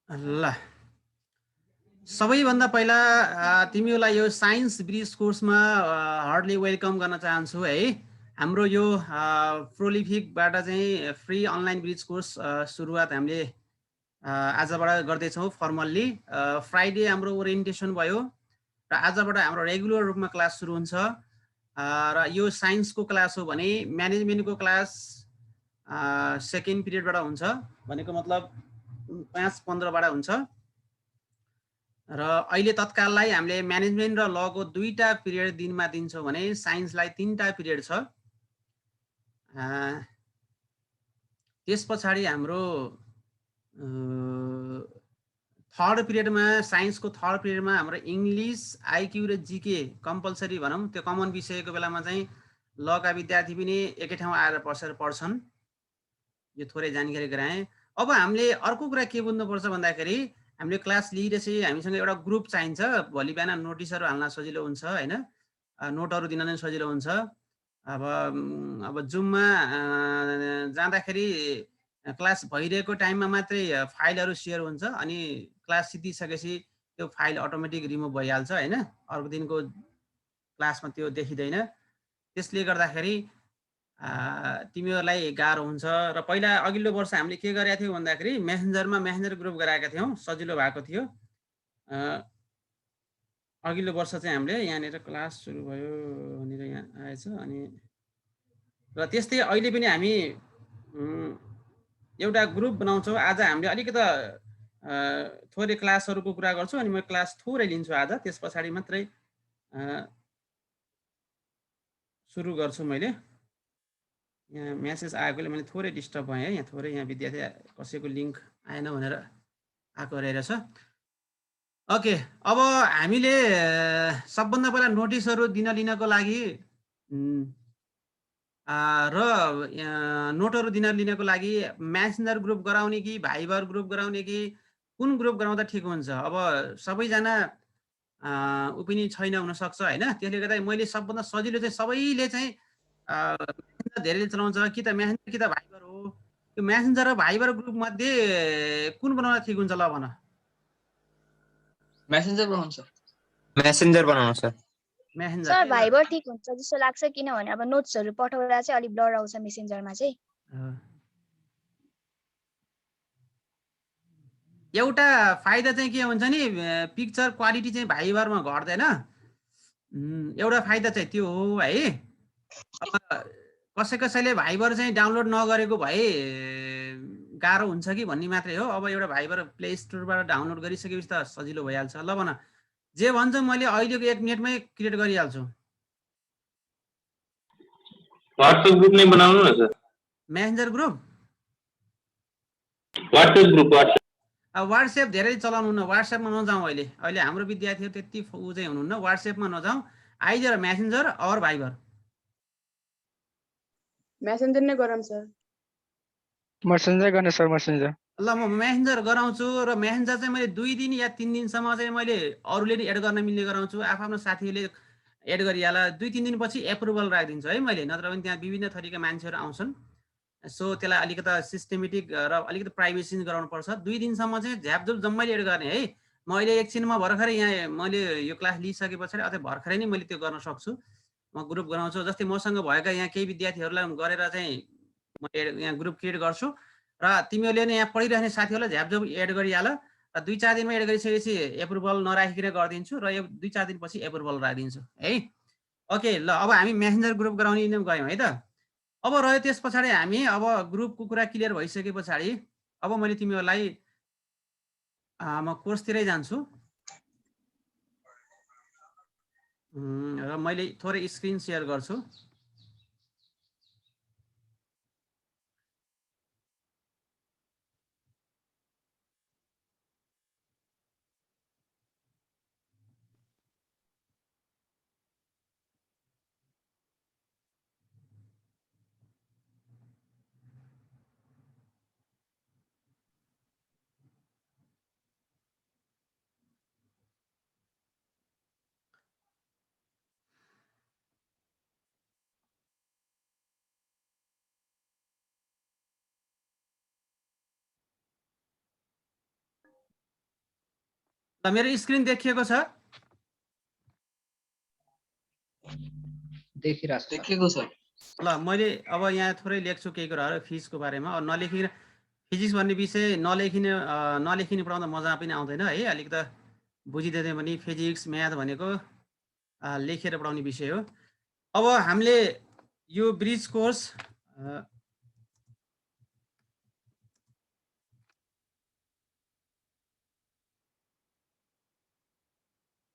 ल सबैभन्दा पहिला तिमीहरूलाई यो साइन्स ब्रिज कोर्समा हार्डली वेलकम गर्न चाहन्छु है। हाम्रो यो प्रोलिफिकबाट चाहिँ फ्री अनलाइन ब्रिज कोर्स सुरुवात हामीले आजबाट गर्दैछौँ फर्मल्ली। फ्राइडे हाम्रो ओरिएन्टेसन भयो र आजबाट हाम्रो रेगुलर रूपमा क्लास सुरु हुन्छ। र यो साइन्सको क्लास हो भने म्यानेजमेन्टको क्लास सेकेन्ड पिरियडबाट हुन्छ, भनेको मतलब 5:15बाट हुन्छ। र अहिले तत्काललाई हामीले म्यानेजमेन्ट र लको 2टा पिरियड दिनमा दिन्छौँ भने साइन्सलाई 3टा पिरियड छ। त्यस पछाडि हाम्रो थर्ड पिरियडमा साइन्सको थर्ड पिरियडमा हाम्रो इङ्ग्लिस, आइक्यू र जिके कम्पलसरी भनौँ, त्यो कमन विषयको बेलामा चाहिँ लका विद्यार्थी पनि एकै ठाउँ आएर पढ्छन्। यो थोरै जानकारी गराएँ। अब हामीले अर्को कुरा के बुझ्नुपर्छ भन्दाखेरि हामीले क्लास लिइरहेपछि हामीसँग एउटा ग्रुप चाहिन्छ। भोलि बिहान नोटिसहरू हाल्न सजिलो हुन्छ होइन, नोटहरू दिन नै सजिलो हुन्छ। अब जुममा जाँदाखेरि क्लास भइरहेको टाइममा मात्रै फाइलहरू सेयर हुन्छ, अनि क्लास सिद्धिसकेपछि त्यो फाइल अटोमेटिक रिमुभ भइहाल्छ होइन, अर्को दिनको क्लासमा त्यो देखिँदैन। त्यसले गर्दाखेरि तिमीहरूलाई गाह्रो हुन्छ। र पहिला अघिल्लो वर्ष हामीले के गरेका थियौँ भन्दाखेरि मेसेन्जर ग्रुप गराएका थियौँ, सजिलो भएको थियो। अघिल्लो वर्ष चाहिँ हामीले यहाँनिर क्लास सुरु भयो भनेर यहाँ आएछ, अनि र त्यस्तै अहिले पनि हामी एउटा ग्रुप बनाउँछौँ। आज हामीले अलिकति थोरै क्लासहरूको कुरा गर्छु, अनि म क्लास थोरै लिन्छु आज, त्यस पछाडि मात्रै सुरु गर्छु। मैले यहाँ म्यासेज आएकोले मैले थोरै डिस्टर्ब भएँ है, यहाँ थोरै यहाँ विद्यार्थी कसैको लिङ्क आएन भनेर आएको रहेछ। ओके, अब हामीले सबभन्दा पहिला नोटिसहरू दिन लिनको लागि र नोटहरू लिनको लागि म्यासेन्जर ग्रुप गराउने कि भाइबर ग्रुप गराउने कि कुन ग्रुप गराउँदा ठिक हुन्छ? अब सबैजना ऊ पनि छैन हुनसक्छ होइन, त्यसले गर्दा मैले सबभन्दा सजिलो चाहिँ सबैले चाहिँ म्यासेन्जर धेरैले चलाउँछ कि त म्यासेन्जर कि त भाइबर हो। त्यो म्यासेन्जर र भाइबर ग्रुपमध्ये कुन बनाउँदा ठिक हुन्छ? ल भन। मेसेन्जर बनाउनु सर। मेसेन्जर बनाउनु सर। मेसेन्जर सर भाइबर ठीक हुन्छ जस्तो लाग्छ, किनभने अब नोट्सहरू पठाउँदा चाहिँ अलि ब्लर आउँछ मेसेन्जरमा चाहिँ। एउटा फाइदा चाहिँ के हुन्छ नि, पिक्चर क्वालिटी चाहिँ भाइबरमा घट्दैन। एउटा फाइदा चाहिँ त्यो हो है। कसैले भाइबर चाहिँ डाउनलोड नगरेको भए गाह्रो हुन्छ कि भन्ने मात्रै हो। अब एउटा भाइबर प्ले स्टोरबाट डाउनलोड गरिसकेपछि त सजिलो भइहाल्छ। ल भन, जे भन्छ मैले अहिलेको 1 मिनेटमै क्रिएट गरिहाल्छु। व्हाट्सएप ग्रुप नहीं बनाउनु न sir. Messenger group, WhatsApp group, WhatsApp धेरै चलाउनु न, वाट्सएपमा नजाउँ। अहिले हाम्रो विद्यार्थीहरू त्यति ऊ चाहिँ हुनुहुन्न, वाट्सएपमा नजाउँ। आइदर मेसेन्जर और भाइबर। मेसेन्जर नै गरौँ सर। मेसेन्जर गर्ने सर, मेसेन्जर। ल म मेसेन्जर गराउँछु, र मेसेन्जर चाहिँ मैले 2 दिन या 3 दिनसम्म चाहिँ मैले अरूले नि एड गर्न मिल्ने गराउँछु। आफ्नो साथीहरूले एड गरिहाल, 2-3 दिनपछि एप्रुभल राखिदिन्छु है मैले, नत्र भने त्यहाँ विभिन्न थरीका मान्छेहरू आउँछन्। सो त्यसलाई अलिकति सिस्टेमेटिक र अलिकति प्राइभेसी गराउनुपर्छ। 2 दिनसम्म चाहिँ झ्यापझुप जम्मैले एड गर्ने है। म अहिले एकछिनमा भर्खरै यहाँ मैले यो क्लास लिइसके पछाडि अझै भर्खरै नै मैले त्यो गर्न सक्छु। म ग्रुप गराउँछु, जस्तै मसँग भएका यहाँ केही विद्यार्थीहरूलाई गरेर चाहिँ म यहाँ ग्रुप क्रिएट गर्छु, र तिमीहरूले नै यहाँ पढिरहने साथीहरूलाई झ्यापझुप एड गरिहाल। र 2-4 दिनमा एड गरिसकेपछि एप्रुभल नराखिकन गरिदिन्छु, र यो 2-4 दिनपछि एप्रुभल राखिदिन्छु है। ओके, ल अब हामी मेसेन्जर ग्रुप गराउने गयौँ है त। अब रह्यो त्यस पछाडि हामी अब ग्रुपको कुरा क्लियर भइसके पछाडि अब मैले तिमीहरूलाई म कोर्सतिरै जान्छु, र मैले थोरै स्क्रिन सेयर गर्छु। ल मेरो स्क्रिन देखिएको छ? देखिएको छ। ल मैले अब यहाँ थोरै लेख्छु केही कुराहरू फिजको बारेमा। अब नलेखिन फिजिक्स भन्ने विषय नलेखिने पढाउँदा मजा पनि आउँदैन है। अलिक त बुझिदिँदै भने फिजिक्स म्याथ भनेको लेखेर पढाउने विषय हो। अब हामीले यो ब्रिज कोर्स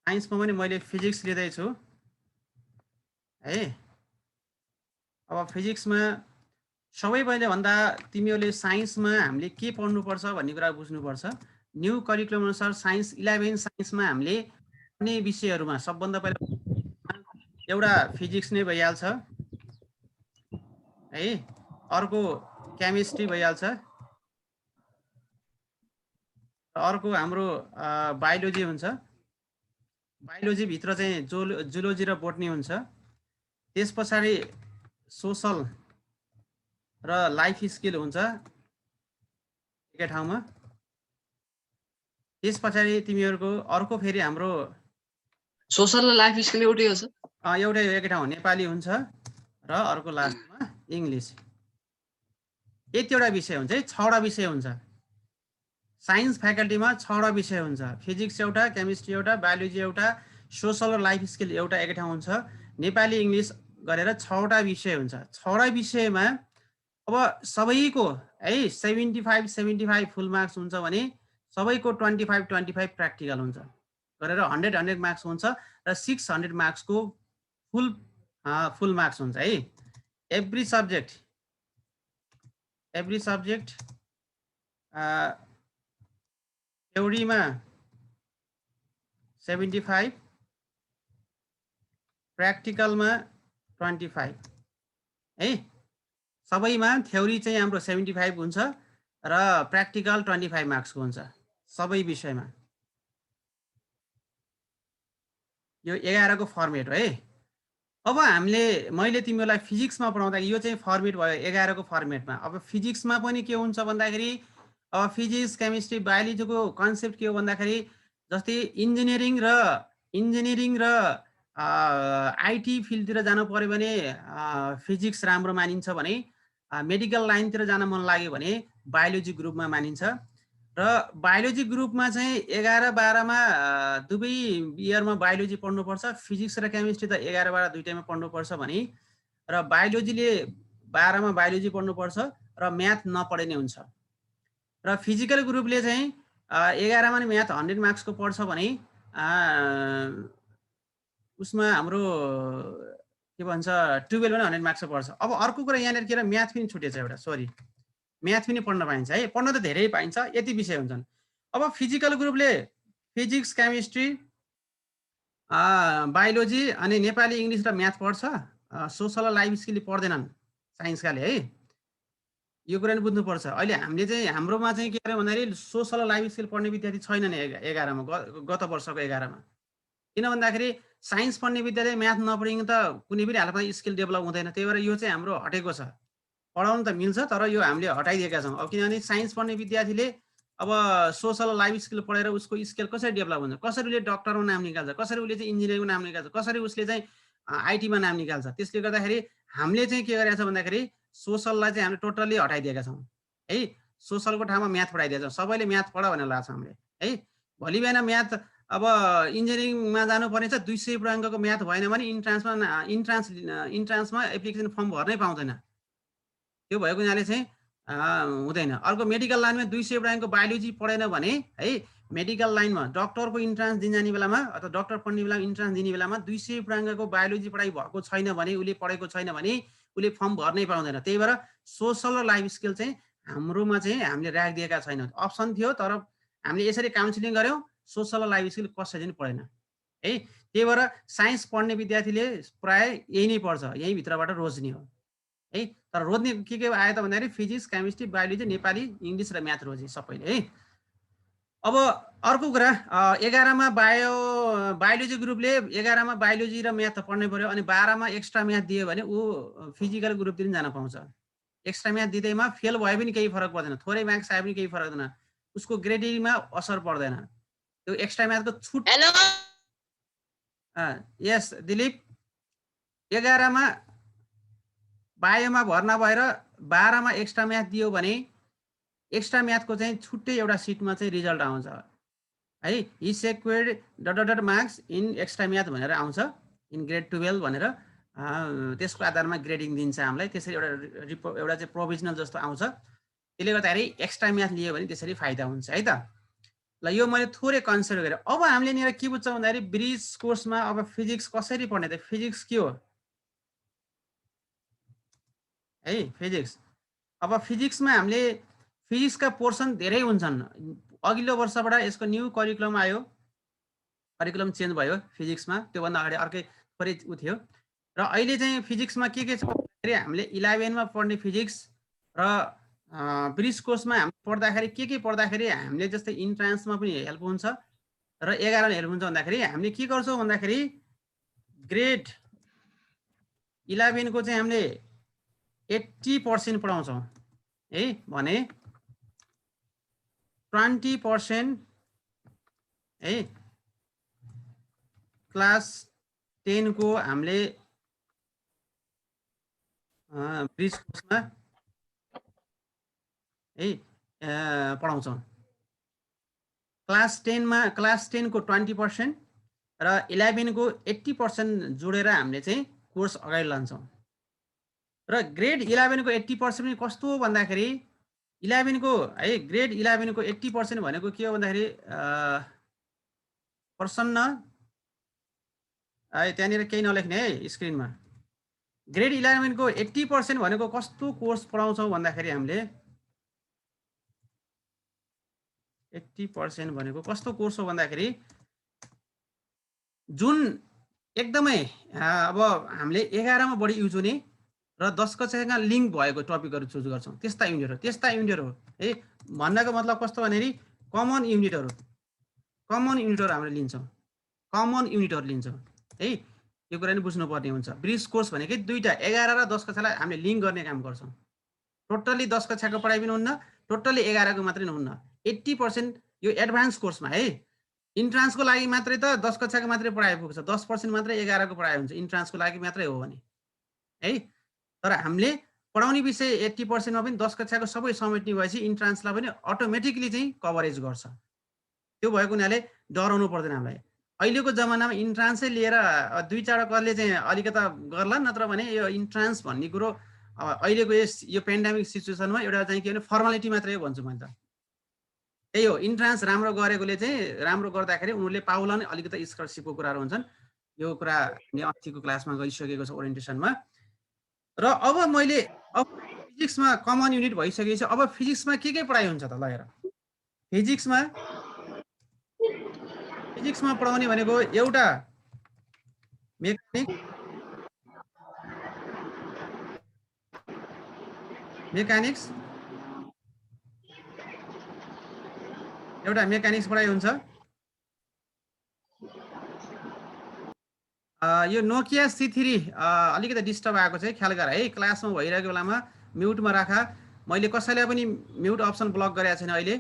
साइन्समा पनि मैले फिजिक्स लिँदैछु है। अब फिजिक्समा सबैभन्दा भन्दा तिमीहरूले साइन्समा हामीले के पढ्नुपर्छ भन्ने कुरा बुझ्नुपर्छ। न्यू करिकुलम अनुसार साइन्स 11 साइन्समा हामीले पढ्ने विषयहरूमा सबभन्दा पहिला एउटा फिजिक्स नै भइहाल्छ है, अर्को केमिस्ट्री भइहाल्छ, अर्को हाम्रो बायोलोजी हुन्छ। बायोलोजी भित्र चाहिँ जुलोजी र बोटनी हुन्छ। त्यस पछाडि सोशल र लाइफ स्किल हुन्छ एकै ठाउँमा। त्यस पछाडि तिमीहरूको अर्को फेरि हाम्रो सोशल र लाइफ स्किल एउटै हो सर? एउटै एकै ठाउँ नेपाली हुन्छ र अर्को लास्टमा इङ्ग्लिस। यतिवटा विषय हुन्छ है, 6वटा विषय हुन्छ। साइन्स फ्याकल्टीमा 6वटा विषय हुन्छ। फिजिक्स एउटा, केमिस्ट्री एउटा, बायोलोजी एउटा, सोशल र लाइफ स्किल एउटा एकै ठाउँ हुन्छ। नेपाली इङ्ग्लिस गरेर 6वटा विषय हुन्छ। 6वटा विषयमा अब सबैको है 75 फुल मार्क्स हुन्छ भने सबैको 25 प्र्याक्टिकल हुन्छ गरेर 100 मार्क्स हुन्छ र 600 मार्क्सको फुल मार्क्स हुन्छ है। एभ्री सब्जेक्ट थ्योरीमा 75, प्र्याक्टिकलमा 25 है। सबैमा थ्योरी चाहिँ हाम्रो 75 हुन्छ र प्र्याक्टिकल 25 मार्क्सको हुन्छ सबै विषयमा। यो 11 को फर्मेट हो है। अब मैले तिमीहरूलाई फिजिक्समा पढाउँदा यो चाहिँ फर्मेट भयो 11 को फर्मेटमा। अब फिजिक्समा पनि के हुन्छ भन्दाखेरि अब फिजिक्स केमिस्ट्री बायोलोजीको कन्सेप्ट के हो भन्दाखेरि जस्तै इन्जिनियरिङ र आइटी फिल्डतिर जानु पर्यो भने फिजिक्स राम्रो मानिन्छ भने, मेडिकल लाइनतिर जान मन लाग्यो भने बायोलोजी ग्रुपमा मानिन्छ। र बायोलोजी ग्रुपमा चाहिँ 11-12मा दुवै इयरमा बायोलोजी पढ्नुपर्छ। फिजिक्स र केमिस्ट्री त 11-12 दुईटैमा पढ्नुपर्छ भने र बायोलोजीले 12मा बायोलोजी पढ्नुपर्छ र म्याथ नपढे नै हुन्छ। र फिजिकल ग्रुपले चाहिँ 11मा नै म्याथ 100 मार्क्सको पढ्छ भने उसमा हाम्रो के भन्छ 12 पनि 100 मार्क्सको पढ्छ। अब अर्को कुरा यहाँनिर के म्याथ पनि छुटेछ एउटा, सरी म्याथ पनि पढ्न पाइन्छ है। पढ्न त धेरै पाइन्छ, यति विषय हुन्छन्। अब फिजिकल ग्रुपले फिजिक्स केमिस्ट्री बायोलोजी अनि नेपाली इङ्ग्लिस र म्याथ पढ्छ। सोशल र लाइफ स्किल पढ्दैनन् साइन्सकाले है। यो कुरा नि बुझ्नुपर्छ। अहिले हामीले चाहिँ हाम्रोमा चाहिँ के अरे भन्दाखेरि सोशल र लाइफ स्किल पढ्ने विद्यार्थी छैनन् 11मा, गत वर्षको 11मा। किन भन्दाखेरि साइन्स पढ्ने विद्यार्थी म्याथ नपढिङ त कुनै पनि हालतमा स्किल डेभलप हुँदैन। त्यही भएर यो चाहिँ हाम्रो हटेको छ। पढाउनु त मिल्छ तर यो हामीले हटाइदिएका छौँ। अब किनभने साइन्स पढ्ने विद्यार्थीले अब सोशल लाइफ स्किल पढेर उसको स्किल कसरी डेभलप हुन्छ, कसरी उसले डक्टरमा नाम निकाल्छ, कसरी उसले चाहिँ इन्जिनियरिङमा नाम निकाल्छ, कसरी उसले चाहिँ आइटीमा नाम निकाल्छ। त्यसले गर्दाखेरि हामीले चाहिँ के गरेका छौँ भन्दाखेरि सोशललाई चाहिँ हामीले टोटल्ली हटाइदिएका छौँ है। सोशलको ठाउँमा म्याथ पढाइदिएका छौँ। सबैले म्याथ पढ भनेर लाग्छ हामीले है। भोलि बिहान म्याथ अब इन्जिनियरिङमा जानुपर्ने छ, 200 पूर्णाङ्कको म्याथ भएन भने इन्ट्रान्समा एप्लिकेसन फर्म भर्नै पाउँदैन। त्यो भएको हुनाले चाहिँ हुँदैन। अर्को मेडिकल लाइनमा 200 पूर्णाङ्कको बायोलोजी पढेन भने है, मेडिकल लाइनमा डक्टरको इन्ट्रान्स दिने जाने बेलामा अथवा डक्टर पढ्ने बेलामा इन्ट्रान्स दिने बेलामा 200 पूर्णाङ्कको बायोलोजी पढाइ भएको छैन भने, उसले पढेको छैन भने उसले फर्म भर्नै पाउँदैन। त्यही भएर सोशल र लाइफ स्किल चाहिँ हाम्रोमा चाहिँ हामीले राखिदिएका छैनौँ। अप्सन थियो तर हामीले यसरी काउन्सिलिङ गऱ्यौँ, सोशल र लाइफ स्किल कसैले पनि पढेन है। त्यही भएर साइन्स पढ्ने विद्यार्थीले प्राय यही नै पढ्छ, यही भित्रबाट रोज्ने हो है। तर रोज्ने के आयो त भन्दाखेरि physics chemistry biology Nepali English र म्याथ रोजे सबैले है। अब अर्को कुरा 11मा बायोलोजी ग्रुपले 11मा बायोलोजी र म्याथ त पढ्नै पर्यो। अनि 12मा एक्स्ट्रा म्याथ दियो भने ऊ फिजिकल ग्रुपतिर पनि जान पाउँछ। एक्स्ट्रा म्याथ दिँदैमा फेल भए पनि केही फरक पर्दैन, थोरै मार्क्स आए पनि केही फरक पर्दैन, उसको ग्रेडिङमा असर पर्दैन। त्यो एक्स्ट्रा म्याथको छुट हेलो यस दिलीप 11 मा बायोमा भर्ना भएर 12 मा एक्स्ट्रा म्याथ दियो भने एक्स्ट्रा म्याथको चाहिँ छुट्टै एउटा सिटमा चाहिँ रिजल्ट आउँछ है ही secured dot marks in extra math भनेर आउँछ इन ग्रेड 12 भनेर त्यसको आधारमा ग्रेडिङ दिन्छ हामीलाई त्यसरी एउटा चाहिँ प्रोभिजनल जस्तो आउँछ त्यसले गर्दाखेरि एक्स्ट्रा म्याथ लियो भने त्यसरी फाइदा हुन्छ है त ल यो मैले थोरै कन्सिडर गरेँ अब हामीले यहाँनिर के बुझ्छौँ भन्दाखेरि ब्रिज कोर्समा अब फिजिक्स कसरी पढ्ने त फिजिक्स के हो है फिजिक्स अब फिजिक्समा हामीले फिजिक्सका पोर्सन धेरै हुन्छन् अघिल्लो वर्षबाट यसको न्यू करिकुलम आयो करिकुलम चेन्ज भयो फिजिक्समा त्योभन्दा अगाडि अर्कै थोरै उ थियो र अहिले चाहिँ फिजिक्समा के छ भन्दाखेरि हामीले 11 मा पढ्ने फिजिक्स र ब्रिज कोर्समा हामी पढ्दाखेरि के पढ्दाखेरि हामीले जस्तै इन्ट्रान्समा पनि हेल्प हुन्छ र 11 मा हेल्प हुन्छ भन्दाखेरि हामीले के गर्छौँ भन्दाखेरि ग्रेड 11 को चाहिँ हामीले 80% पढाउँछौँ है भने 20% है क्लास 10 को हामीले ब्रिज कोर्समा है पढाउँछौँ क्लास 10 को 20% र 11 को 80% जोडेर हामीले चाहिँ कोर्स अगाडि लान्छौँ र ग्रेड 11 को 80% पनि कस्तो भन्दाखेरि 11 को है ग्रेड 11 को 80% भनेको के हो भन्दाखेरि प्रसन्न है त्यहाँनिर केही नलेख्ने है स्क्रिनमा ग्रेड 11 को 80% भनेको कस्तो कोर्स पढाउँछौँ भन्दाखेरि हामीले 80% भनेको कस्तो कोर्स हो भन्दाखेरि जुन एकदमै अब हामीले 11 मा बढी युज हुने र 10 कक्षासँग लिङ्क भएको टपिकहरू चुज गर्छौँ त्यस्ता युनिटहरू है भन्नको मतलब कस्तो भन्दाखेरि कमन युनिटहरू हामीले लिन्छौँ है यो कुरा नि बुझ्नुपर्ने हुन्छ ब्रिज कोर्स भनेकै दुईटा 11 र 10 कक्षालाई हामीले लिङ्क गर्ने काम गर्छौँ टोटल्ली 10 कक्षाको पढाइ पनि हुन्न टोटल्ली 11 को मात्रै नहुन्न 80% यो एडभान्स कोर्समा है इन्ट्रान्सको लागि मात्रै त 10 कक्षाको मात्रै पढाइ पुग्छ 10% मात्रै 11 को पढाइ हुन्छ इन्ट्रान्सको लागि मात्रै हो भने है तर हामीले पढाउने विषय 80% मा पनि 10 कक्षाको सबै समेट्ने भएपछि इन्ट्रान्सलाई पनि अटोमेटिकली चाहिँ कभरेज गर्छ त्यो भएको हुनाले डराउनु पर्दैन हामीलाई अहिलेको जमानामा इन्ट्रान्सै लिएर दुई चार कसले चाहिँ अलिकता गर्ला नत्र भने यो इन्ट्रान्स भन्ने कुरो अहिलेको यो पेन्डेमिक सिचुएसनमा एउटा चाहिँ के भने फर्मालिटी मात्रै हो भन्छु मैले त त्यही हो इन्ट्रान्स राम्रो गरेकोले चाहिँ राम्रो गर्दाखेरि उनीहरूले पाउला नै अलिकता स्कलरसिपको कुराहरू हुन्छन् यो कुरा हामीले अस्तिको क्लासमा गरिसकेको छ ओरिएन्टेसनमा र अब मैले अब फिजिक्समा कमन युनिट भइसकेपछि अब फिजिक्समा के पढाइ हुन्छ त ल हेर फिजिक्समा पढाउने भनेको एउटा मेकानिक्स एउटा मेकानिक्स पढाइ हुन्छ यो नोकिया C3 अलिकति डिस्टर्ब आएको छ ख्याल गर है क्लासमा भइरहेको बेलामा म्युटमा राख मैले कसैलाई पनि म्युट अप्सन ब्लक गरेको छैन अहिले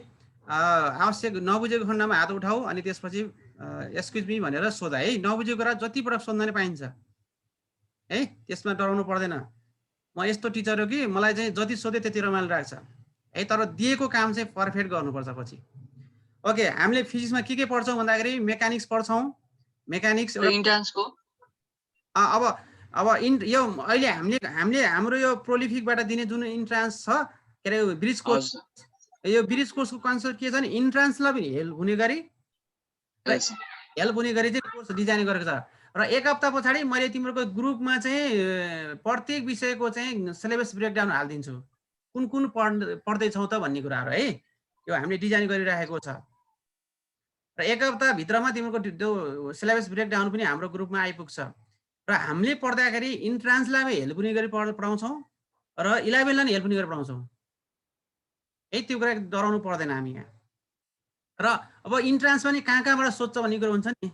आवश्यक नबुझेको खण्डमा हात उठाऊ अनि त्यसपछि एक्सक्युज मी भनेर सोधा है नबुझेको कुरा जतिपटक सोध्न नै पाइन्छ है त्यसमा डराउनु पर्दैन म यस्तो टिचर हो कि मलाई चाहिँ जति सोधे त्यति रमाइलो लाग्छ है तर दिएको काम चाहिँ पर्फेक्ट गर्नुपर्छ पछि ओके हामीले फिजिक्समा के पढ्छौँ भन्दाखेरि मेकानिक्स पढ्छौँ मेकानिक्स इन्ट्रान्सको अब यो अहिले हामीले हाम्रो यो प्रोलिफिकबाट दिने जुन इन्ट्रान्स छ के अरे ब्रिज कोर्स यो ब्रिज कोर्सको कन्सेप्ट के छ भने इन्ट्रान्सलाई पनि हेल्प हुने गरी चाहिँ कोर्स डिजाइन गरेको छ र एक हप्ता पछाडि मैले तिम्रो ग्रुपमा चाहिँ प्रत्येक विषयको चाहिँ सिलेबस ब्रेकडाउन हालिदिन्छु कुन पढ्दैछौ त भन्ने कुराहरू है यो हामीले डिजाइन गरिराखेको छ र एक हप्ता भित्रमा तिम्रो त्यो सिलेबस ब्रेकडाउन पनि हाम्रो ग्रुपमा आइपुग्छ र हामीले पढ्दाखेरि इन्ट्रान्सलाई हेल्प हुने गरी पढाउँछौँ र 11 लाई हेल्प हुने गरी पढाउँछौँ है त्यो कुरा डराउनु पर्दैन हामी यहाँ र अब इन्ट्रान्स पनि कहाँबाट सोध्छ भन्ने कुरो हुन्छ नि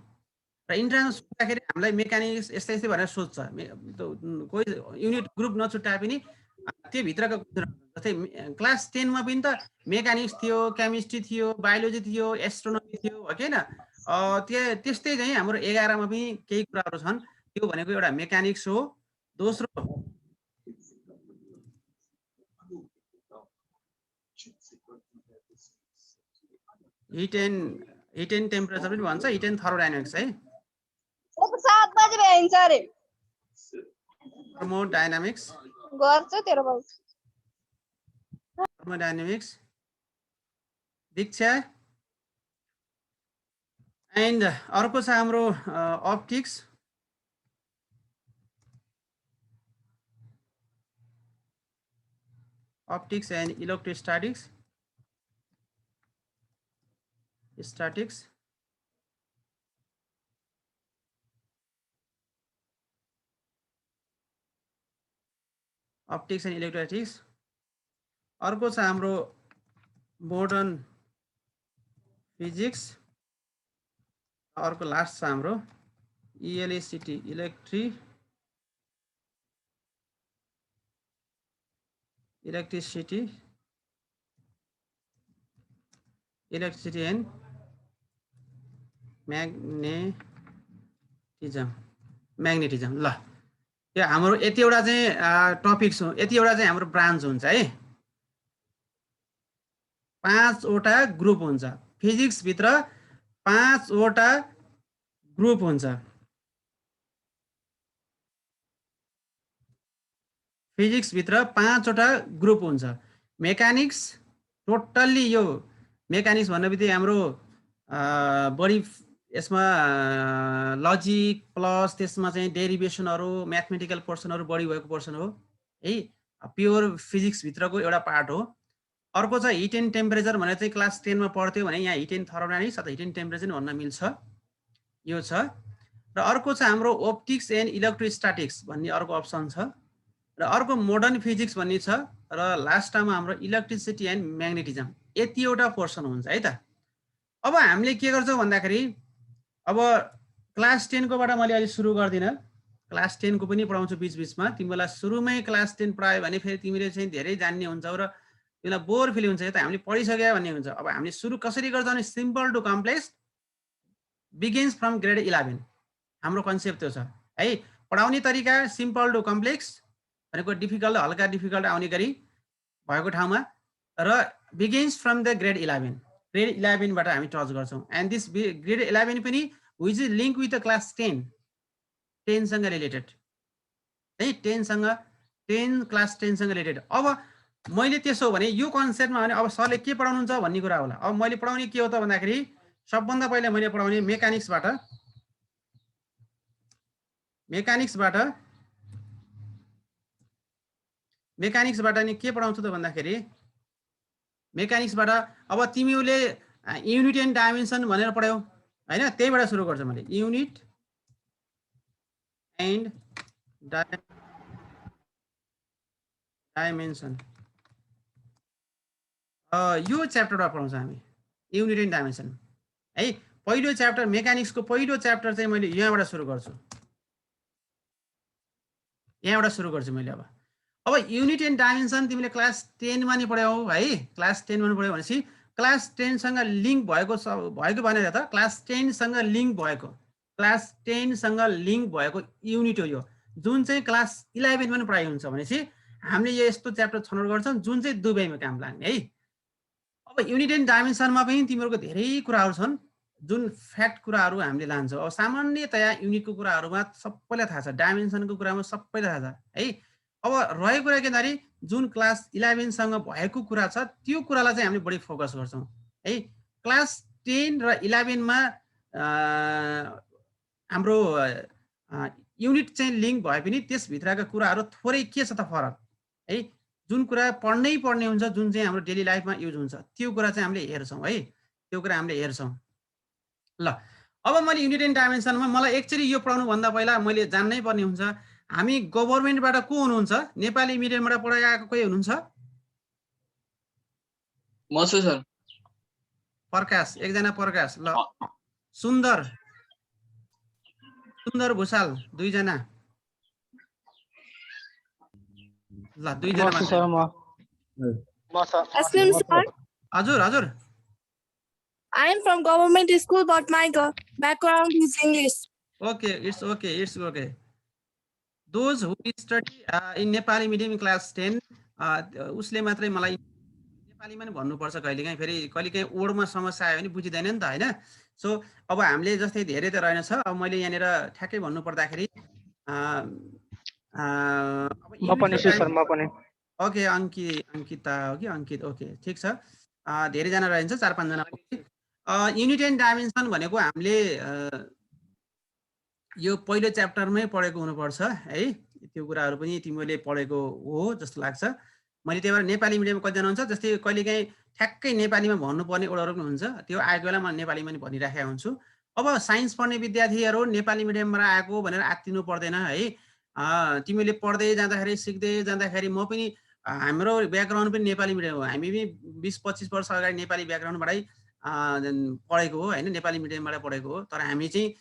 र इन्ट्रान्स सोध्दाखेरि हामीलाई मेकानिक्स यस्तै भनेर सोध्छ कोही युनिट ग्रुप नछुट्याए पनि त्यो भित्रका जस्तै क्लास 10 मा पनि त मेकानिक्स थियो, केमिस्ट्री थियो, बायोलोजी थियो, एस्ट्रोनोमी थियो, हो कि हैन? त्यस्तै चाहिँ हाम्रो 11 मा पनि केही कुराहरू छन्। त्यो भनेको एउटा मेकानिक्स हो। दोस्रो हिट एन्ड टेम्परेचर पनि भन्छ, हिट एन्ड थर्मोडायनामिक्स है। 7 बजे भ्याइन्छ अरे थर्मोडायनामिक्स, गर्छ तेरो बाउ थर्मोडायनामिक्स, दीक्षा एन्ड अर्को छ हाम्रो optics, optics and electrostatics, statics, optics and electrostatics. अर्को छ हाम्रो मोडर्न फिजिक्स, अर्को लास्ट छ हाम्रो इलेक्ट्रिसिटी, इलेक्ट्रिसिटी एन्ड म्याग्नेटिजम। ल यो हाम्रो यतिवटा चाहिँ टपिक्स हो, यतिवटा चाहिँ हाम्रो ब्रान्च हुन्छ है। 5 वटा ग्रुप हुन्छ फिजिक्स भित्र, 5 वटा ग्रुप हुन्छ। फिजिक्स भित्र 5 वटा ग्रुप हुन्छ। मेकानिक्स टोटल्ली यो मेकानिक्स भन्ने बित्तिकै हाम्रो बढी यसमा लजिक प्लस त्यसमा चाहिँ डेरिभेसनहरू, म्याथमेटिकल पोर्सनहरू बढी भएको पोर्सन हो है। प्योर फिजिक्स भित्रको एउटा पार्ट हो। अर्को छ हिट एन्ड टेम्परेचर भनेर चाहिँ क्लास 10 मा पढ्थ्यो भने यहाँ हिट एन्ड थर्मोडायनामिक्स अथवा हिट एन्ड टेम्परेचर भन्न मिल्छ, यो छ। र अर्को छ हाम्रो ओप्टिक्स एन्ड इलेक्ट्रोस्ट्याटिक्स भन्ने अर्को अप्सन छ। र अर्को मोडर्न फिजिक्स भन्ने छ। र लास्टमा हाम्रो इलेक्ट्रिसिटी एन्ड म्याग्नेटिजम। यतिवटा पोर्सन हुन्छ है त। अब हामीले के गर्छौँ भन्दाखेरि अब क्लास 10 कोबाट मैले अहिले सुरु गर्दिनँ, क्लास 10 को पनि पढाउँछु बीचमा। तिमीलाई सुरुमै क्लास 10 पढायो भने फेरि तिमीले चाहिँ धेरै जान्ने हुन्छौ र तिमीलाई बोर फिल हुन्छ, त हामीले पढिसक्यो भन्ने हुन्छ। अब हामीले सुरु कसरी गर्छौँ भने simple to complex begins from grade 11। हाम्रो कन्सेप्ट त्यो छ है। पढाउने तरिका सिम्पल टु कम्प्लेक्स भनेको डिफिकल्ट, हल्का डिफिकल्ट आउने गरी भएको ठाउँमा, र begins from the grade 11। Grade 11 बाट हामी टच गर्छौँ। एन्ड दिस ग्रेड 11 पनि which is link with the class 10 सँग रिलेटेड है। 10 क्लास 10 सँग रिलेटेड। अब मैले त्यसो भने यो कन्सेप्टमा भने अब सरले के पढाउनुहुन्छ भन्ने कुरा होला। अब मैले पढाउने के हो त भन्दाखेरि सबभन्दा पहिला मैले पढाउने मेकानिक्सबाट नि के पढाउँछु त भन्दाखेरि मेकानिक्सबाट अब तिमीले युनिट एन्ड डाइमेन्सन भनेर पढ्यौ हैन, त्यहीबाट सुरु गर्छु मैले। युनिट एन्ड डाइमेन्सन, यो च्याप्टरमा पढाउँछ हामी युनिट एन्ड डाइमेन्सन है। पहिलो च्याप्टर मेकानिक्सको पहिलो च्याप्टर चाहिँ मैले यहाँबाट सुरु गर्छु मैले। अब युनिट एन्ड डाइमेन्सन तिमीले क्लास 10 मा नि पढ्यौ है। क्लास 10 मा पढ्यौ भनेपछि क्लास 10 सँग लिङ्क भएको भनेर त क्लास 10 सँग लिङ्क भएको युनिट हो यो, जुन चाहिँ क्लास 11 मा पढाइ हुन्छ भनेपछि हामीले यो यस्तो च्याप्टर छनौट गर्छौँ जुन चाहिँ दुवैमा काम लाग्ने है। अब युनिट एन्ड डाइमेन्सनमा पनि तिमीहरूको धेरै कुराहरू छन् जुन फ्याक्ट कुराहरू हामीले लान्छौँ। अब सामान्यतया युनिटको कुराहरूमा सबैलाई थाहा छ, डाइमेन्सनको कुरामा सबैलाई थाहा छ है। अब रहेको कुरा के भन्दाखेरि जुन क्लास 11 सँग भएको कुरा छ त्यो कुरालाई चाहिँ हामीले बढी फोकस गर्छौँ है। क्लास 10 र 11 मा हाम्रो युनिट चाहिँ लिङ्क भए पनि त्यसभित्रका कुराहरू थोरै के छ त फरक है। जुन कुरा पढ्नै पर्ने हुन्छ, जुन चाहिँ हाम्रो डेली लाइफमा युज हुन्छ, त्यो कुरा चाहिँ हामीले हेर्छौँ है। ल अब मैले युनिट एन्ड डाइमेन्सनमा मलाई एक्चुअली यो पढाउनु भन्दा पहिला मैले जान्नै पर्ने हुन्छ हामी गभर्नमेन्टबाट को हुनुहुन्छ, नेपाली मिडियमबाट पढाएको कोही हुनुहुन्छ? म छु सर। प्रकाश, एकजना प्रकाश। ल सुन्दर भुसाल, 2 जना। ल दुईजना म छु मात्रै। सर म सर Aslim sir, हजुर हजुर I am from government school, but my background is English. Okay it's okay those who study in Nepali medium class 10 उसले मात्रै मलाई नेपालीमा नि भन्नुपर्छ कहिलेकाहीँ, फेरि कहिलेकाहीँ वर्डमा समस्या आयो भने बुझिँदैन नि त होइन। सो अब हामीले जस्तै धेरै त रहेनछ, अब मैले यहाँनिर ठ्याक्कै भन्नु पर्दाखेरि अब म पनि छु सर म पनि ओके अङ्किता हो कि अङ्कित, ओके ठिक छ। धेरैजना रहन्छ, 4-5 जना। युनिट एन्ड डाइमेन्सन भनेको हामीले यो पहिलो च्याप्टरमै पढेको हुनुपर्छ है। त्यो कुराहरू पनि तिमीले पढेको हो जस्तो लाग्छ। मैले त्यही भएर नेपाली मिडियममा कतिजना हुन्छ, जस्तै कहिलेकाहीँ ठ्याक्कै नेपालीमा भन्नुपर्ने ओडहरू पनि हुन्छ, त्यो आएको बेला म नेपालीमा पनि भनिराखेको हुन्छु। अब साइन्स पढ्ने विद्यार्थीहरू नेपाली मिडियमबाट आएको भनेर आत्तिनु पर्दैन है। तिमीले पढ्दै जाँदाखेरि सिक्दै जाँदाखेरि म पनि हाम्रो ब्याकग्राउन्ड पनि नेपाली मिडियम हो, हामी पनि 20-25 वर्ष अगाडि नेपाली ब्याकग्राउन्डबाटै पढेको हो होइन, नेपाली मिडियमबाट पढेको हो। तर हामी चाहिँ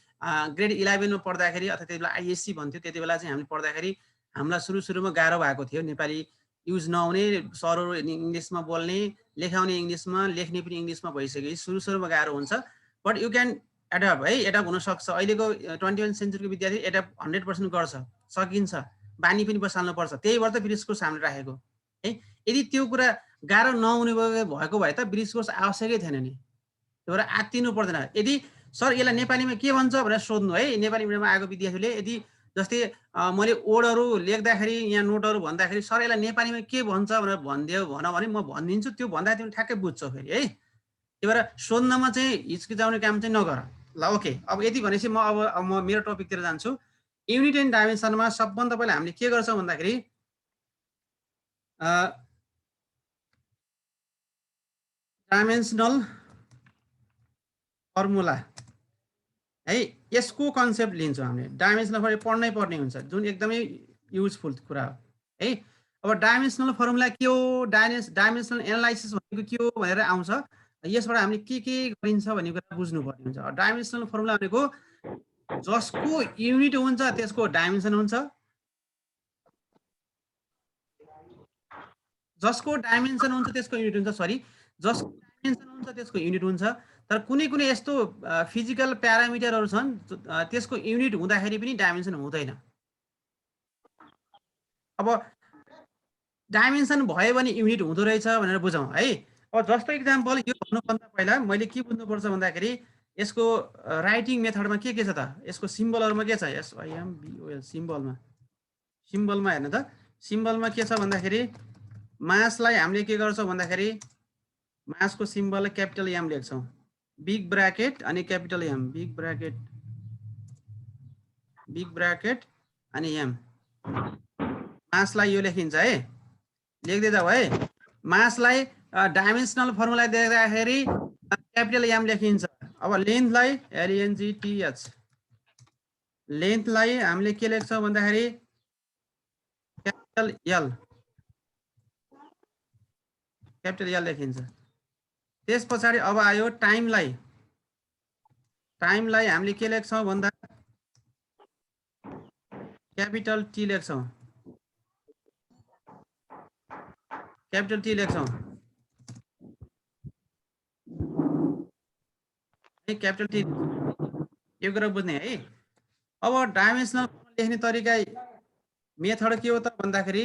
ग्रेड 11 मा पढ्दाखेरि अथवा त्यति बेला आइएससी भन्थ्यो, त्यति बेला चाहिँ हामीले पढ्दाखेरि हामीलाई सुरुमा गाह्रो भएको थियो। नेपाली युज नहुने, सरहरू इङ्ग्लिसमा बोल्ने, लेखाउने इङ्ग्लिसमा, लेख्ने पनि इङ्ग्लिसमा भइसकेपछि सुरुमा गाह्रो हुन्छ। बट यु क्यान एडप्ट है, एडप्ट हुनसक्छ। अहिलेको 21 सेन्चुरीको विद्यार्थी एडप्ट 100% गर्छ, सकिन्छ, बानी पनि बसाल्नुपर्छ। त्यही भएर त ब्रिज कोर्स हामीले राखेको है। यदि त्यो कुरा गाह्रो नहुने भएको भए त ब्रिज कोर्स आवश्यकै थिएन नि। त्यही भएर आत्तिनु पर्दैन। यदि सर यसलाई नेपालीमा के भन्छ भनेर सोध्नु है, नेपाली मिडियममा आएको विद्यार्थीले। यदि जस्तै मैले वर्डहरू लेख्दाखेरि यहाँ नोटहरू भन्दाखेरि सर यसलाई नेपालीमा के भन्छ भनेर भन भने म भनिदिन्छु, त्यो भन्दा तिमीले ठ्याक्कै बुझ्छौ फेरि है। त्यही भएर सोध्नमा चाहिँ हिचकिचाउने काम चाहिँ नगर ल। ओके, अब यति भनेपछि म मेरो टपिकतिर जान्छु। युनिट एन्ड डाइमेन्सनमा सबभन्दा पहिला हामीले के गर्छौँ भन्दाखेरि डाइमेन्सनल फर्मुला है, यसको कन्सेप्ट लिन्छौँ हामीले। डाइमेन्सनल फर्मुला पढ्नै पर्ने हुन्छ, जुन एकदमै युजफुल कुरा हो है। अब डाइमेन्सनल फर्मुला के हो, डाइमेन्सनल एनालाइसिस भनेको के हो भनेर आउँछ। यसबाट हामीले के गरिन्छ भन्ने कुरा बुझ्नुपर्ने हुन्छ। डाइमेन्सनल फर्मुला भनेको जसको युनिट हुन्छ त्यसको डाइमेन्सन हुन्छ, जसको डाइमेन्सन हुन्छ त्यसको युनिट हुन्छ, जसको डाइमेन्सन हुन्छ त्यसको युनिट हुन्छ। तर कुनै यस्तो फिजिकल प्यारामिटरहरू छन् त्यसको युनिट हुँदाखेरि पनि डाइमेन्सन हुँदैन। अब डाइमेन्सन भयो भने युनिट हुँदो रहेछ भनेर बुझौँ है। अब जस्तो इक्जाम्पल यो भन्नुभन्दा पहिला मैले के बुझ्नुपर्छ भन्दाखेरि यसको राइटिङ मेथडमा के छ त, यसको सिम्बलहरूमा के छ, SIMBOL सिम्बलमा हेर्नु त। सिम्बलमा के छ भन्दाखेरि मासलाई हामीले के गर्छौँ भन्दाखेरि मासको सिम्बल क्यापिटल एम लेख्छौँ, बिग ब्राकेट अनि क्यापिटल एम, बिग ब्राकेट अनि एम। मासलाई यो लेखिन्छ है, लेख्दै जाऊ है। मासलाई डाइमेन्सनल फर्मुला देख्दाखेरि क्यापिटल एम लेखिन्छ। अब लेन्थलाई LENGTH, लेन्थलाई हामीले के लेख्छौँ भन्दाखेरि क्यापिटल एल लेखिन्छ। त्यस पछाडि अब आयो टाइमलाई हामीले के लेख्छौँ भन्दा क्यापिटल टी लेख्छौँ, क्यापिटल टी लेख्छौँ है, क्यापिटल टी। यो कुरा बुझ्ने है। अब डाइमेन्सनल लेख्ने तरिका मेथड के हो त भन्दाखेरि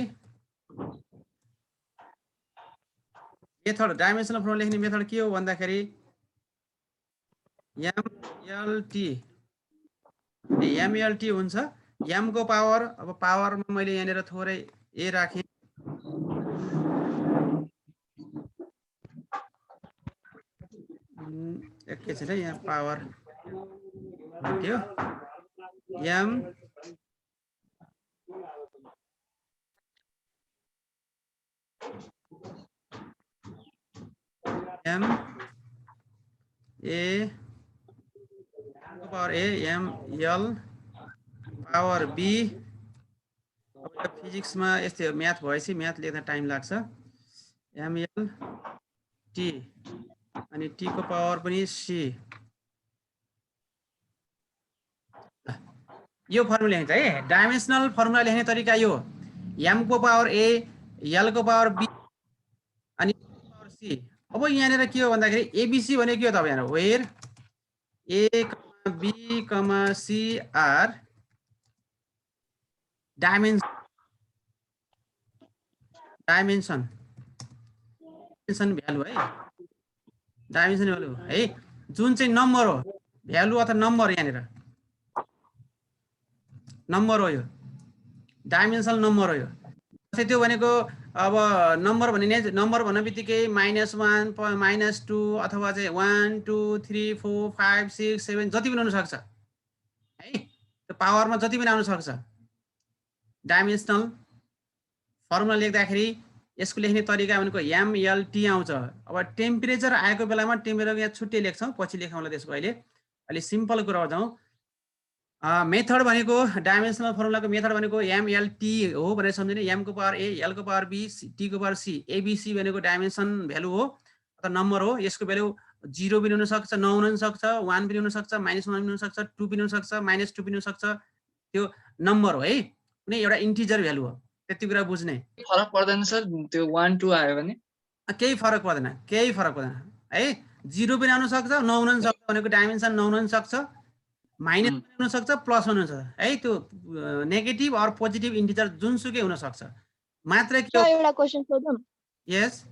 डाइमेन्सनल फर्मुला लेख्ने मेथड के हो भन्दाखेरि MLT हुन्छ। एम को पावर, अब पावरमा मैले यहाँनिर थोरै ए राखेँ, एकैछिन है, यहाँ पावर थियो M A power A M L power B. अब फिजिक्समा यस्तै हो, म्याथ भएपछि म्याथ लेख्दा टाइम लाग्छ। ML टी अनि टी को पावर पनि सी। यो फर्मुला लेख्छ है। डाइमेन्सनल फर्मुला लेख्ने तरिका यो, एम को पावर ए, L को पावर B अनि पावर C। अब यहाँनिर के हो भन्दाखेरि ABC भनेको के हो त अब यहाँ where A, B, C are dimension value है, डाइमेन्सन भ्यालु है, जुन चाहिँ नम्बर हो भ्यालु अथवा नम्बर, यहाँनिर नम्बर हो, यो डाइमेन्सनल नम्बर हो। यो जस्तै त्यो भनेको अब नम्बर भन्ने बित्तिकै -1 -2 अथवा चाहिँ 1 2 3 4 5 6 7 जति पनि हुन सक्छ है, त्यो पावरमा जति पनि आउन सक्छ। डाइमेन्सनल फर्मुला लेख्दाखेरि यसको लेख्ने तरिका भनेको MLT आउँछ। अब टेम्परेचर आएको बेलामा टेम्परेचर यहाँ छुट्टै लेख्छौँ, पछि लेखौँला त्यसको। अहिले सिम्पल कुरा जाउँ। मेथड भनेको डाइमेन्सनल फर्मुलाको मेथड भनेको MLT हो भनेर सम्झिने। M को पावर A, L को पावर B, T को पावर C। ABC भनेको डाइमेन्सन भ्यालु हो अथवा नम्बर हो। यसको भ्यालु 0 पनि हुन सक्छ, नहुन पनि सक्छ, 1 पनि हुन सक्छ, -1 पनि हुन सक्छ, 2 पनि हुन सक्छ, -2 पनि हुन सक्छ। त्यो नम्बर हो है, कुनै एउटा इन्टिजर भ्यालु हो। त्यति कुरा बुझ्ने। फरक पर्दैन सर त्यो 1 2 आयो भने? केही फरक पर्दैन है। 0 पनि आउन सक्छ, नहुन पनि सक्छ भनेको डाइमेन्सन नहुन पनि सक्छ, माइनस पनि हुन सक्छ, प्लस हुन सक्छ है। त्यो नेगेटिभ अर पोजिटिभ इन्टिजर जुनसुकै हुन सक्छ। मात्र के हो, एउटा क्वेशन सोधौँ। यस,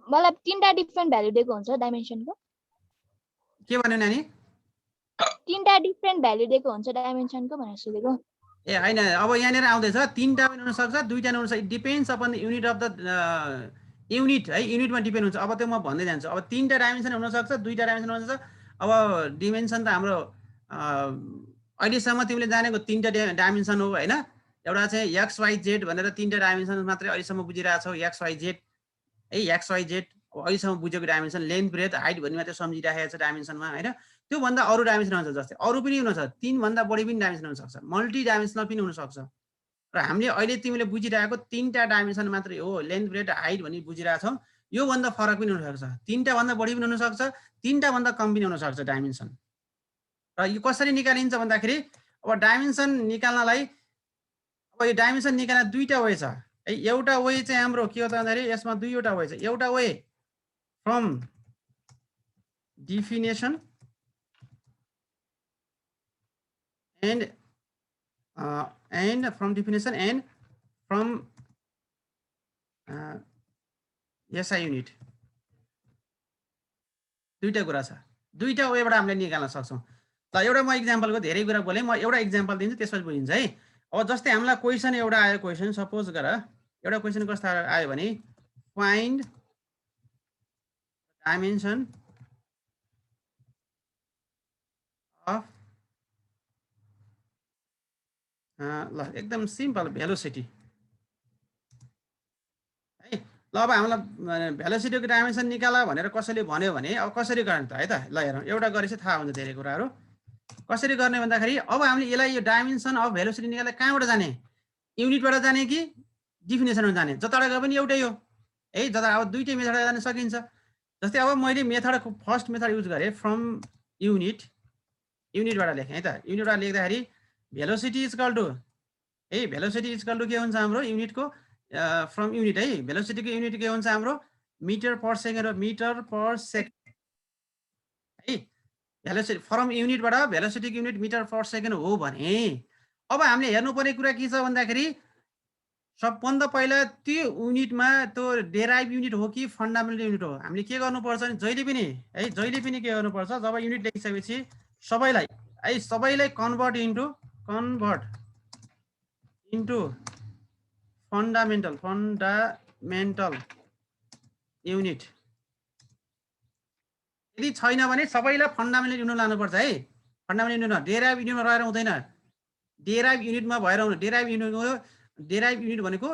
मतलब 3टा डिफरेन्ट भ्यालु दिएको हुन्छ डाइमेन्सनको? के भन्यो नानी? 3टा डिफरेन्ट भ्यालु दिएको हुन्छ डाइमेन्सनको भनेर सोधेको। ए हैन, अब यहाँनिर आउँदैछ 3टा पनि हुन सक्छ, 2टा पनि हुन सक्छ। It depends upon the unit of the unit है, युनिटमा डिपेन्ड हुन्छ। अब त्यो म भन्दै जान्छु। अब 3टा डाइमेन्सन हुन सक्छ, 2टा डाइमेन्सन हुन सक्छ। अब डिमेन्सन त हाम्रो अहिलेसम्म तिमीले जानेको 3टा डाइमेन्सन हो हैन। एउटा चाहिँ XYZ भनेर 3टा डाइमेन्सन मात्रै अहिलेसम्म बुझिरहेको छौ। XYZ है, XYZ अहिलेसम्म बुझेको डाइमेन्सन, लेन्थ ब्रेथ हाइट भन्ने मात्रै सम्झिराखेको छ डाइमेन्सनमा हैन। त्यो भन्दा अरू डाइमेन्सन हुन्छ, जस्तै अरू पनि हुन सक्छ, 3 भन्दा बढी पनि डाइमेन्सन हुन सक्छ, मल्टी डाइमेन्सनल पनि हुन सक्छ। र हामीले अहिले तिमीले बुझिरहेको 3टा डाइमेन्सन मात्रै हो, लेन्थ ब्रेथ हाइट भनी बुझिरहेको छौ। यो भन्दा फरक पनि हुन सक्छ, 3टा भन्दा बढी पनि हुन सक्छ, 3टा भन्दा कम पनि हुन सक्छ डाइमेन्सन। र यो कसरी निकालिन्छ भन्दाखेरि अब डाइमेन्सन निकाल्नलाई अब यो डाइमेन्सन निकाल्न 2टा वे छ है। एउटा वे चाहिँ हाम्रो के हो त भन्दाखेरि यसमा 2वटा वे छ। एउटा way from definition and from definition and from SI unit। दुईटा कुरा छ, दुईटा वेबाट हामीले निकाल्न सक्छौं। ल एउटा म एक्जाम्पलको धेरै कुरा बोले, म एउटा एक्जाम्पल दिन्छु, त्यसपछि बुझिन्छ है। अब जस्तै हामीलाई क्वेशन एउटा आयो, क्वेशन सपोज गर एउटा क्वेशन कस्तो आयो भने फाइन्ड डाइमेन्सन अफ ल एकदम सिम्पल भेलोसिटी है। ल अब हामीलाई भेलोसिटीको डाइमेन्सन निकाल भनेर कसैले भन्यो भने अब कसरी गर्ने त है त। ल हेरौँ, एउटा गरेपछि थाहा हुन्छ धेरै कुराहरू। कसरी गर्ने भन्दाखेरि अब हामीले यसलाई यो डाइमेन्सन अफ भेलोसिटी निकाल्दा कहाँबाट जाने, युनिटबाट जाने कि डिफिनेसनमा जाने? जताबाट गए पनि एउटै हो है, जता अब दुईटै मेथडबाट जान सकिन्छ। जस्तै अब मैले मेथड फर्स्ट मेथड युज गरेँ फ्रम युनिटबाट लेखेँ है त। युनिटबाट लेख्दाखेरि भेलोसिटी इक्वल टु है, भेलोसिटी इक्वल टु के हुन्छ हाम्रो युनिटको फ्रम युनिट है। भेलोसिटीको युनिट के हुन्छ हाम्रो मिटर पर सेकेन्ड हो, मिटर पर सेकेन्ड है। भेलोसिटी फ्रम युनिटबाट भेलोसिटीको युनिट मिटर पर सेकेन्ड हो भने अब हामीले हेर्नुपर्ने कुरा के छ भन्दाखेरि सबभन्दा पहिला त्यो युनिटमा त्यो डेराइभ युनिट हो कि फन्डामेन्टल युनिट हो। हामीले के गर्नुपर्छ भने जहिले पनि है, जहिले पनि के गर्नुपर्छ, जब युनिट लेखिसकेपछि सबैलाई है, सबैलाई कन्भर्ट इन्टु फन्डामेन्टल युनिट। यदि छैन भने सबैलाई फन्डामेन्टल युनिट लानुपर्छ है। फन्डामेन्टल युनिटमा डेराइभ युनिटमा रहेर हुँदैन, डेराइभ युनिटमा भएर हुनु। डेराइभ युनिट भनेको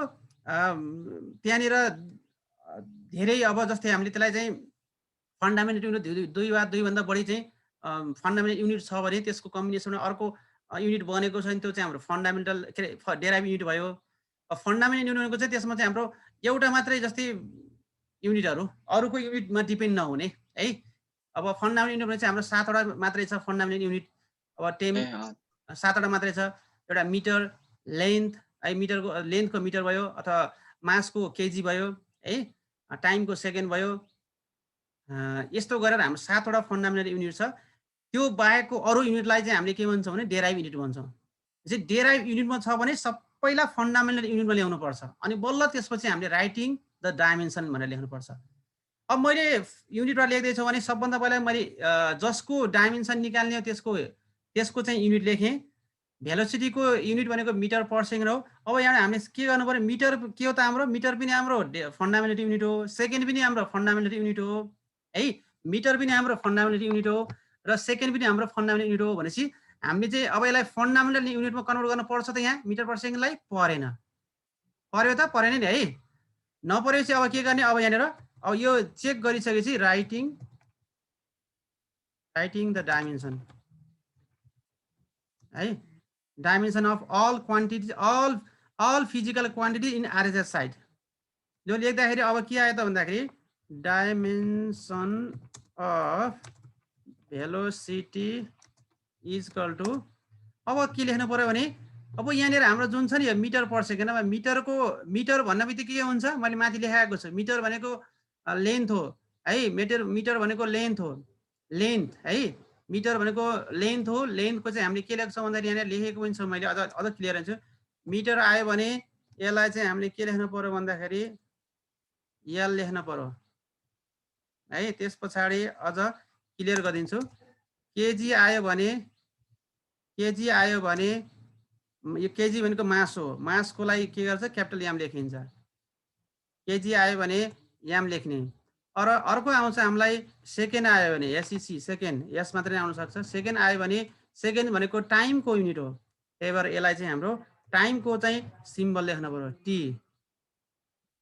त्यहाँनिर धेरै, अब जस्तै हामीले त्यसलाई चाहिँ फन्डामेन्टल युनिट दुई वा दुईभन्दा बढी चाहिँ फन्डामेन्टल युनिट छ भने त्यसको कम्बिनेसनमा अर्को युनिट बनेको छ भने त्यो चाहिँ हाम्रो फन्डामेन्टल के अरे डेराइभ युनिट भयो। फन्डामेन्टल युनिट भनेको चाहिँ त्यसमा चाहिँ हाम्रो एउटा मात्रै जस्तै युनिटहरू अरूको युनिटमा डिपेन्ड नहुने है। अब फन्डामेन्टल युनिट भने चाहिँ हाम्रो 7वटा मात्रै छ फन्डामेन्टल युनिट। अब 7वटा मात्रै छ। एउटा मिटर, लेन्थ, है मिटरको लेन्थको मिटर भयो अथवा मासको केजी भयो है टाइमको सेकेन्ड भयो यस्तो गरेर हाम्रो 7वटा फन्डामेन्टल युनिट छ त्यो बाहेकको अरू युनिटलाई चाहिँ हामीले के भन्छौँ भने डेराइभ युनिट भन्छौँ चाहिँ डेराइभ युनिटमा छ भने सबैलाई फन्डामेन्टल युनिटमा ल्याउनु पर्छ अनि बल्ल त्यसपछि हामीले राइटिङ द डाइमेन्सन भनेर लेख्नुपर्छ अब मैले युनिटमा लेख्दैछु भने सबभन्दा पहिला मैले जसको डाइमेन्सन निकाल्ने हो त्यसको चाहिँ युनिट लेखेँ भेलोसिटीको युनिट भनेको मिटर पर सेकेन्ड हो अब यहाँ हामीले के गर्नु पर्यो मिटर के हो त हाम्रो मिटर पनि हाम्रो फन्डामेन्टल युनिट हो सेकेन्ड पनि हाम्रो फन्डामेन्टल युनिट हो है मिटर पनि हाम्रो फन्डामेन्टल युनिट हो र सेकेन्ड पनि हाम्रो फन्डामेन्टल युनिट हो भनेपछि हामीले चाहिँ अब यसलाई फन्डामेन्टल युनिटमा कन्भर्ट गर्न पर्छ त यहाँ मिटर पर सेकेन्डलाई पर्यो त परेन नि है नपरेपछि अब के गर्ने अब यहाँनिर अब यो चेक गरिसकेपछि राइटिङ द डाइमेन्सन है dimension of all quantity all physical quantity in RHS side यो लेख्दाखेरि अब के आयो त भन्दाखेरि dimension of velocity is equal to अब के लेख्नु पर्यो भने अब यहाँनिर हाम्रो जुन छ नि मिटर पर सेकेन्ड अब मिटर भन्ने बित्तिकै के हुन्छ मैले माथि लेखाएको छु मिटर भनेको लेन्थ हो है मिटर भनेको लेन्थ हो है मिटर भनेको लेन्थ हो लेन्थको चाहिँ हामीले के लेख्छौँ भन्दाखेरि यहाँनिर लेखेको पनि छ मैले अझ क्लियर हुन्छु मिटर आयो भने यसलाई चाहिँ हामीले के लेख्नु पर्यो भन्दाखेरि यल लेख्नु पर्यो है त्यस पछाडि अझ क्लियर गरिदिन्छु केजी आयो भने यो केजी भनेको मास हो मासको लागि के गर्छ क्यापिटल एम लेखिन्छ केजी आयो भने एम लेख्ने अर्को आउँछ हामीलाई सेकेन्ड आयो भने एसइसी सेकेन्ड यस मात्रै आउन सक्छ सेकेन्ड आयो भने सेकेन्ड भनेको टाइमको युनिट हो त्यही भएर यसलाई चाहिँ हाम्रो टाइमको चाहिँ सिम्बल लेख्नु पर्यो टी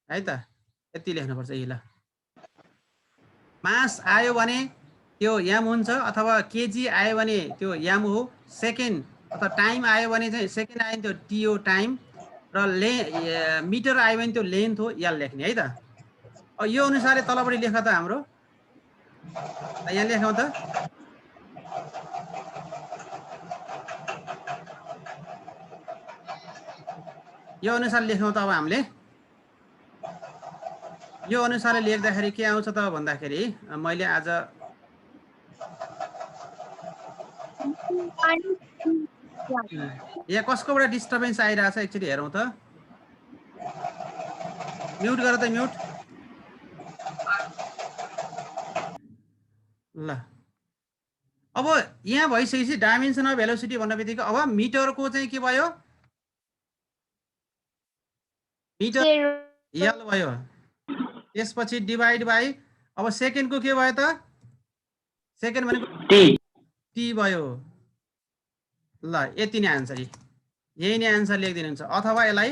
है त यति लेख्नुपर्छ यही ल मास आयो भने त्यो एम हुन्छ अथवा केजी आयो भने त्यो एम हो सेकेन्ड अथवा टाइम आयो भने चाहिँ सेकेन्ड आयो भने त्यो टी हो टाइम र मिटर आयो भने त्यो लेन्थ हो यल लेख्ने है त यो अनुसारले तलपट्टि लेख त हाम्रो यहाँ लेखौँ त यो अनुसार लेखौँ त अब हामीले यो अनुसारले लेख्दाखेरि के आउँछ त भन्दाखेरि मैले आज यहाँ कसकोबाट डिस्टर्बेन्स आइरहेछ एकचोटि हेरौँ त म्युट गर त म्युट ल अब यहाँ भइसकेपछि डाइमेन्सन अफ भेलोसिटी भन्ने बित्तिकै अब मिटरको चाहिँ के भयो मिटर यल भयो त्यसपछि डिभाइड बाई अब सेकेन्डको के भयो त सेकेन्ड भनेको टी भयो ल यति नै आन्सर यही नै आन्सर लेखिदिनुहुन्छ अथवा यसलाई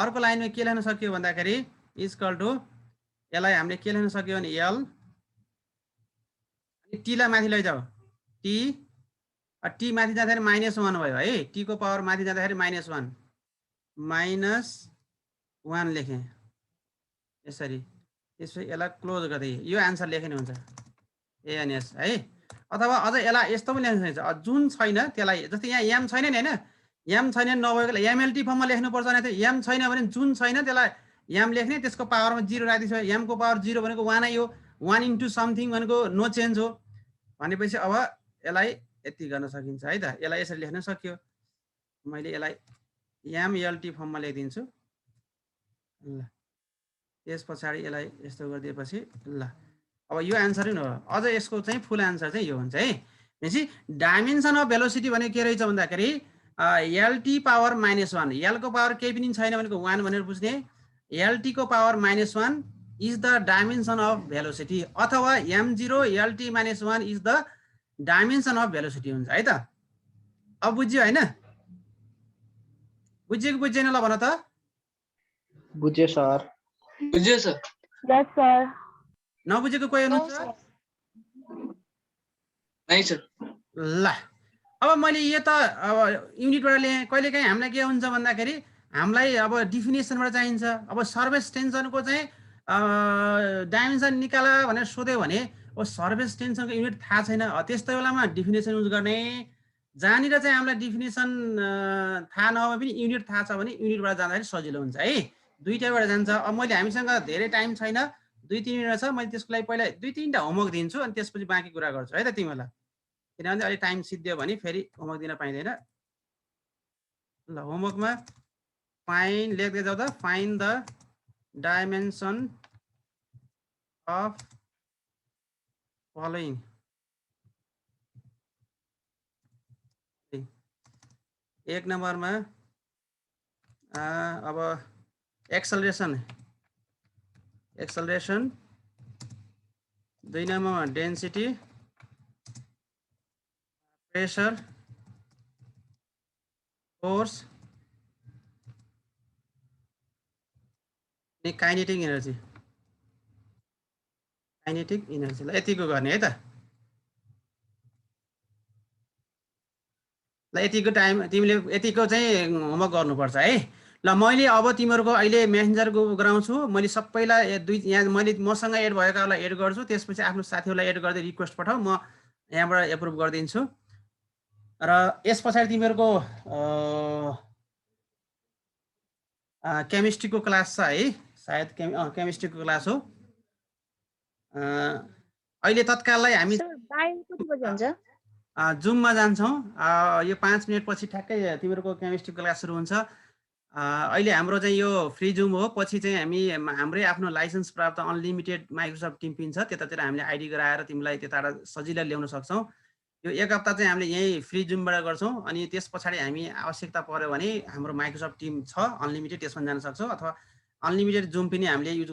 अर्को लाइनमा के लेख्न सक्यो भन्दाखेरि इक्वल टु यसलाई हामीले के लेख्न सक्यो भने यल टीलाई माथि लैजाऊ टी माथि जाँदाखेरि -1 भयो है टी को पावर माथि जाँदाखेरि -1 लेखेँ यसरी त्यसपछि यसलाई क्लोज गर्दै यो आन्सर लेख्ने हुन्छ एएनएस है अथवा अझ यसलाई यस्तो पनि लेख्न सक्छ जुन छैन त्यसलाई जस्तै यहाँ एम छैन नि होइन एम छैन नभएकोलाई एमएलटी फर्ममा लेख्नुपर्छ भने एम छैन भने जुन छैन त्यसलाई एम लेख्ने त्यसको पावरमा 0 राखिदिन्छ एमको पावर 0 भनेको 1 नै हो 1 इन्टु समथिङ भनेको नो चेन्ज हो भनेपछि अब यसलाई यति गर्न सकिन्छ है त यसलाई यसरी लेख्न सक्यो मैले यसलाई एमएलटी फर्ममा लेखिदिन्छु ल त्यस पछाडि यसलाई यस्तो गरिदिएपछि ल अब यो आन्सर नै हो अझ यसको चाहिँ फुल आन्सर चाहिँ यो हुन्छ है भनेपछि डाइमेन्सन अफ भेलोसिटी भने के रहेछ भन्दाखेरि एलटी पावर -1 एलको पावर केही पनि छैन भनेको 1 भनेर बुझ्ने एलटी को power -1 is the dimension of velocity अथवा m0 lt -1 is the dimension of velocity हुन्छ है त अब बुझ्यो हैन बुझेको बुझेन ल भन त बुझ्यो सर बुझ्यो सर Yes, sir. नबुझेको कोही हुनुहुन्छ नै सर ल अब मैले यो त अब युनिटबाट ल्याएँ कहिलेकाहीँ हामीलाई के हुन्छ भन्दाखेरि हामीलाई अब डिफिनेसनबाट चाहिन्छ अब सर्फेस टेन्सनको चाहिँ डाइमेन्सन निकाला भनेर सोध्यो भने अब सर्फेस टेन्सनको युनिट थाहा छैन त्यस्तो बेलामा डिफिनेसन युज गर्ने जहाँनिर चाहिँ हामीलाई डिफिनेसन थाहा नभए पनि युनिट थाहा छ भने युनिटबाट जाँदाखेरि सजिलो हुन्छ है। दुईटाबाट जान्छ। अब मैले हामीसँग धेरै टाइम छैन, 2-3 मिनट छ, मैले त्यसको लागि पहिला 2-3टा होमवर्क दिन्छु अनि त्यसपछि बाँकी कुरा गर्छु है त तिमीहरूलाई, किनभने अलि टाइम सिद्धियो भने फेरि होमवर्क दिन पाइँदैन। ल होमवर्कमा लेख्दै जाऊ त, find the dimension of following. एक नम्बरमा अब एक्सलरेसन, 2 नम्बरमा डेन्सिटी, प्रेसर, फोर्स अनि काइनेटिक इनर्जी। ल यतिको गर्ने है त। ल यतिको टाइम तिमीले यतिको चाहिँ होमवर्क गर्नुपर्छ है। ल मैले अब तिमीहरूको अहिले मेसेन्जरको गराउँछु। मैले सबैलाई यहाँ मैले मसँग एड भएकाहरूलाई एड गर्छु, त्यसपछि आफ्नो साथीहरूलाई एड गर्दै रिक्वेस्ट पठाऊ, म यहाँबाट एप्रुभ गरिदिन्छु। र यस पछाडि तिमीहरूको केमिस्ट्रीको क्लास छ है, सायद केमिस्ट्रीको क्लास हो। अहिले तत्काललाई हामी कति बजे हुन्छ? जुममा जान्छौँ। यो 5 मिनट पछि ठ्याक्कै तिमीहरूको केमिस्ट्री क्लास सुरु हुन्छ। अहिले हाम्रो चाहिँ यो फ्री जुम हो, पछि चाहिँ हामी हाम्रै आफ्नो लाइसेन्स प्राप्त अनलिमिटेड माइक्रोसफ्ट टिम पिन छ, त्यतातिर हामीले आइडी गराएर तिमीलाई त्यताबाट सजिलै ल्याउन सक्छौँ। यो एक हप्ता चाहिँ हामीले यही फ्री जुमबाट गर्छौँ अनि त्यस पछाडि हामी आवश्यकता पर्यो भने हाम्रो माइक्रोसफ्ट टिम छ अनलिमिटेड, त्यसमा जान सक्छौँ, अथवा अनलिमिटेड जुम पनि हामीले युज